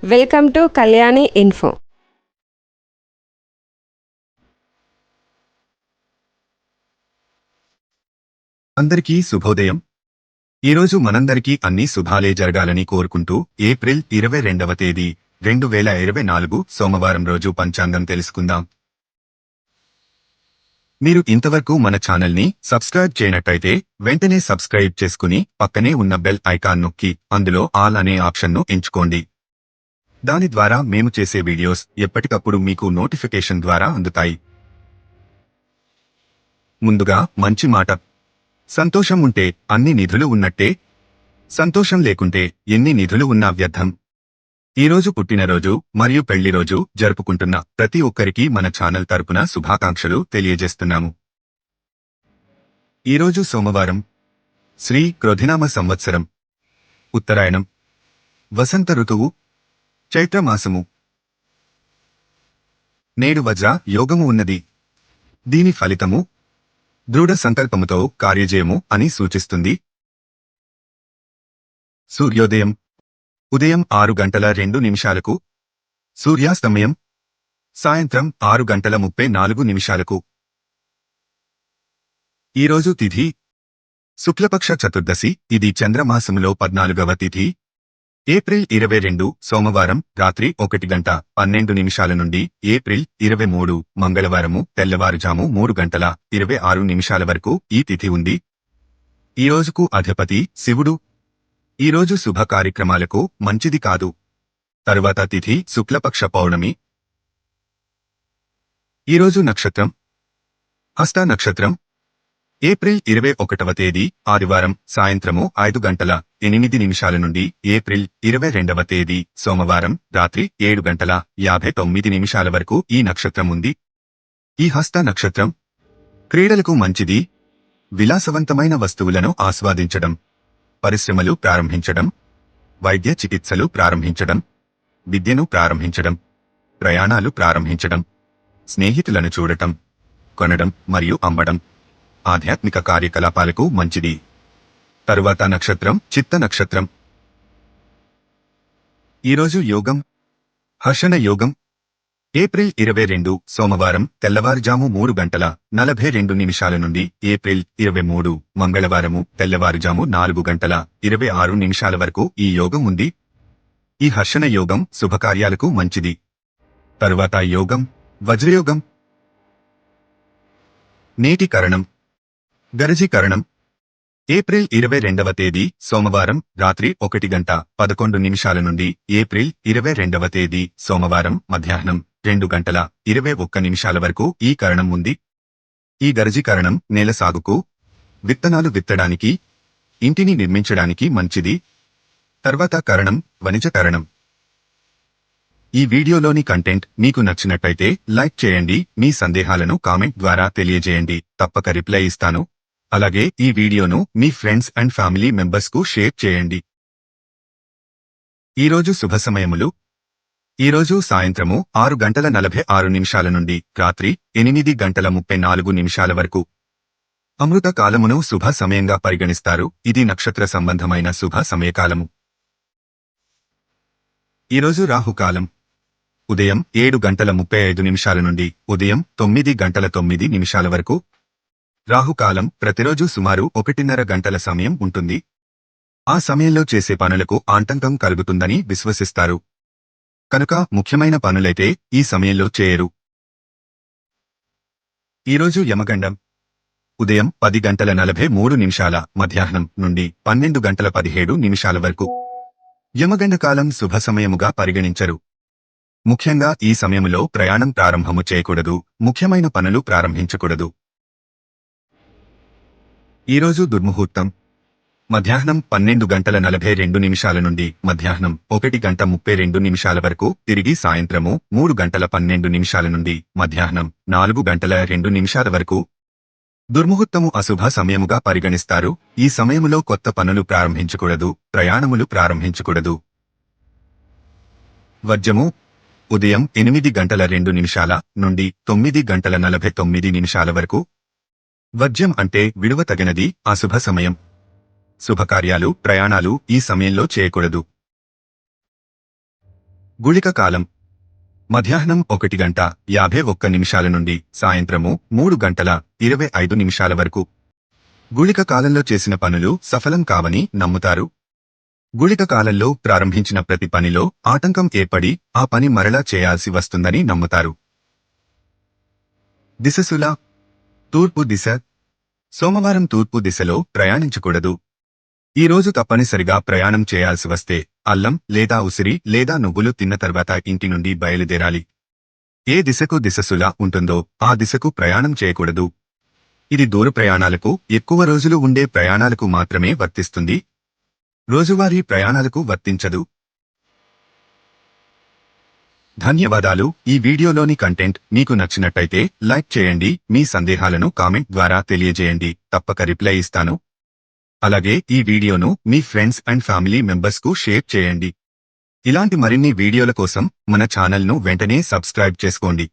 Welcome to Kalyani info. అందరికీ శుభోదయం. ఈరోజు మనందరికీ అన్ని శుభాలే జరగాలని కోరుకుంటూ ఏప్రిల్ 22వ తేదీ 2024 సోమవారం రోజు పంచాంగం తెలుసుకుందాం. మీరు ఇంతవరకు మన ఛానల్ని సబ్స్క్రైబ్ చేయనట్టయితే వెంటనే సబ్స్క్రైబ్ చేసుకుని పక్కనే ఉన్న బెల్ ఐకాన్ నొక్కి అందులో ఆల్ అనే ఆప్షన్ను ఎంచుకోండి. దాని ద్వారా మేము చేసే వీడియోస్ ఎప్పటికప్పుడు మీకు నోటిఫికేషన్ ద్వారా అందుతాయి. ముందుగా మంచి మాట. సంతోషం ఉంటే అన్ని నిధులు ఉన్నట్టే. సంతోషం లేకుంటే ఎన్ని నిధులు ఉన్నా వ్యర్థం. ఈరోజు పుట్టినరోజు మరియు పెళ్లిరోజు జరుపుకుంటున్న ప్రతి ఒక్కరికి మన ఛానల్ తరపున శుభాకాంక్షలు తెలియజేస్తున్నాము. ఈరోజు సోమవారం, శ్రీ క్రోధినామ సంవత్సరం, ఉత్తరాయణం, వసంత ఋతువు, చైత్రమాసము. నేడు వజ్ర యోగము ఉన్నది. దీని ఫలితము దృఢ సంకల్పముతో కార్యజయము అని సూచిస్తుంది. సూర్యోదయం ఉదయం 6:02 సూర్యాస్తమయం సాయంత్రం 6:34. ఈరోజు తిథి శుక్లపక్ష చతుర్దశి. ఇది చంద్రమాసములో 14వ తిథి. ఏప్రిల్ 22 సోమవారం రాత్రి 1:12 నుండి ఏప్రిల్ 23 మంగళవారము తెల్లవారుజాము 3:26 వరకు ఈ తిథి ఉంది. ఈ రోజుకు అధిపతి శివుడు. ఈరోజు శుభ కార్యక్రమాలకు మంచిది కాదు. తరువాత తిథి శుక్లపక్ష పౌర్ణమి. ఈరోజు నక్షత్రం హస్త నక్షత్రం. ఏప్రిల్ 21వ తేదీ ఆదివారం సాయంత్రము 5:08 నుండి ఏప్రిల్ 22వ తేదీ సోమవారం రాత్రి 7:59 వరకు ఈ నక్షత్రం ఉంది. ఈ హస్త నక్షత్రం క్రీడలకు మంచిది. విలాసవంతమైన వస్తువులను ఆస్వాదించడం, పరిశ్రమలు ప్రారంభించడం, వైద్య చికిత్సలు ప్రారంభించడం, విద్యను ప్రారంభించడం, ప్రయాణాలు ప్రారంభించడం, స్నేహితులను చూడటం, కొనడం మరియు అమ్మడం, ఆధ్యాత్మిక కార్యకలాపాలకు మంచిది. తరువాత నక్షత్రం చిత్త నక్షత్రం. ఈరోజు యోగం హర్షణ యోగం. ఏప్రిల్ 22 సోమవారం తెల్లవారుజాము 3:42 నుండి ఏప్రిల్ 23 మంగళవారము తెల్లవారుజాము 4:26 వరకు ఈ యోగం ఉంది. ఈ హర్షణ యోగం శుభకార్యాలకు మంచిది. తరువాత యోగం వజ్రయోగం. నేటి కరణం గరజి కరణం. ఏప్రిల్ 22వ తేదీ సోమవారం రాత్రి 1:11 నుండి ఏప్రిల్ 22వ తేదీ సోమవారం మధ్యాహ్నం 2:21 వరకు ఈ కరణం ఉంది. ఈ గరజి కరణం నేల సాగుకు, విత్తనాలు విత్తడానికి, ఇంటిని నిర్మించడానికి మంచిది. తర్వాత కరణం వణిజ కరణం. ఈ వీడియోలోని కంటెంట్ మీకు నచ్చినట్టయితే లైక్ చేయండి. మీ సందేహాలను కామెంట్ ద్వారా తెలియజేయండి. తప్పక రిప్లై ఇస్తాను. అలాగే ఈ వీడియోను మీ ఫ్రెండ్స్ అండ్ ఫ్యామిలీ మెంబర్స్కు షేర్ చేయండి. ఈరోజు శుభ సమయములు. ఈరోజు సాయంత్రము 6:46 నుండి రాత్రి 8:34 వరకు. అమృత కాలమును శుభ సమయంగా పరిగణిస్తారు. ఇది నక్షత్ర సంబంధమైన శుభ సమయకాలము. ఈరోజు రాహుకాలం ఉదయం 7:35 నుండి ఉదయం 9:09 వరకు. రాహుకాలం ప్రతిరోజు సుమారు 1:30 గంటల సమయం ఉంటుంది. ఆ సమయంలో చేసే పనులకు ఆటంకం కలుగుతుందని విశ్వసిస్తారు. కనుక ముఖ్యమైన పనులైతే ఈ సమయంలో చేయరు. ఈరోజు యమగండం ఉదయం 10:43 మధ్యాహ్నం నుండి 12:17 వరకు. యమగండ కాలం శుభ సమయముగా పరిగణించరు. ముఖ్యంగా ఈ సమయములో ప్రయాణం ప్రారంభము చేయకూడదు. ముఖ్యమైన పనులు ప్రారంభించకూడదు. ఈరోజు దుర్ముహూర్తం మధ్యాహ్నం 12:42 నుండి మధ్యాహ్నం 1:32 వరకు. తిరిగి సాయంత్రము 3:12 నుండి మధ్యాహ్నం 4:02 వరకు. దుర్ముహూర్తము అశుభ సమయముగా పరిగణిస్తారు. ఈ సమయములో కొత్త పనులు ప్రారంభించకూడదు. ప్రయాణములు ప్రారంభించకూడదు. వర్జము ఉదయం 8:02 నుండి 9:49 వరకు. వర్జ్యం అంటే విడువతగినది, అశుభ సమయం. శుభకార్యాలు, ప్రయాణాలు ఈ సమయంలో చేయకూడదు. గుళిక కాలం మధ్యాహ్నం 1:51 నుండి సాయంత్రము 3:25 వరకు. గుళిక కాలంలో చేసిన పనులు సఫలం కావని నమ్ముతారు. గుళిక కాలంలో ప్రారంభించిన ప్రతి పనిలో ఆటంకం ఏర్పడి ఆ పని మరలా చేయాల్సి వస్తుందని నమ్ముతారు. దిశశూల తూర్పు దిశ. సోమవారం తూర్పు దిశలో ప్రయాణించకూడదు. ఈ రోజు తప్పనిసరిగా ప్రయాణం చేయాల్సి వస్తే అల్లం లేదా ఉసిరి లేదా నువ్వులు తిన్న తర్వాత ఇంటి నుండి బయలుదేరాలి. ఏ దిశకు దిశశూల ఉంటుందో ఆ దిశకు ప్రయాణం చేయకూడదు. ఇది దూర ప్రయాణాలకు, ఎక్కువ రోజులు ఉండే ప్రయాణాలకు మాత్రమే వర్తిస్తుంది. రోజువారీ ప్రయాణాలకు వర్తించదు. ధన్యవాదాలు. ఈ వీడియోలోని కంటెంట్ మీకు నచ్చినట్టయితే లైక్ చేయండి. మీ సందేహాలను కామెంట్ ద్వారా తెలియజేయండి. తప్పక రిప్లై ఇస్తాను. అలాగే ఈ వీడియోను మీ ఫ్రెండ్స్ అండ్ ఫ్యామిలీ మెంబర్స్కు షేర్ చేయండి. ఇలాంటి మరిన్ని వీడియోల కోసం మన ఛానల్ను వెంటనే సబ్స్క్రైబ్ చేసుకోండి.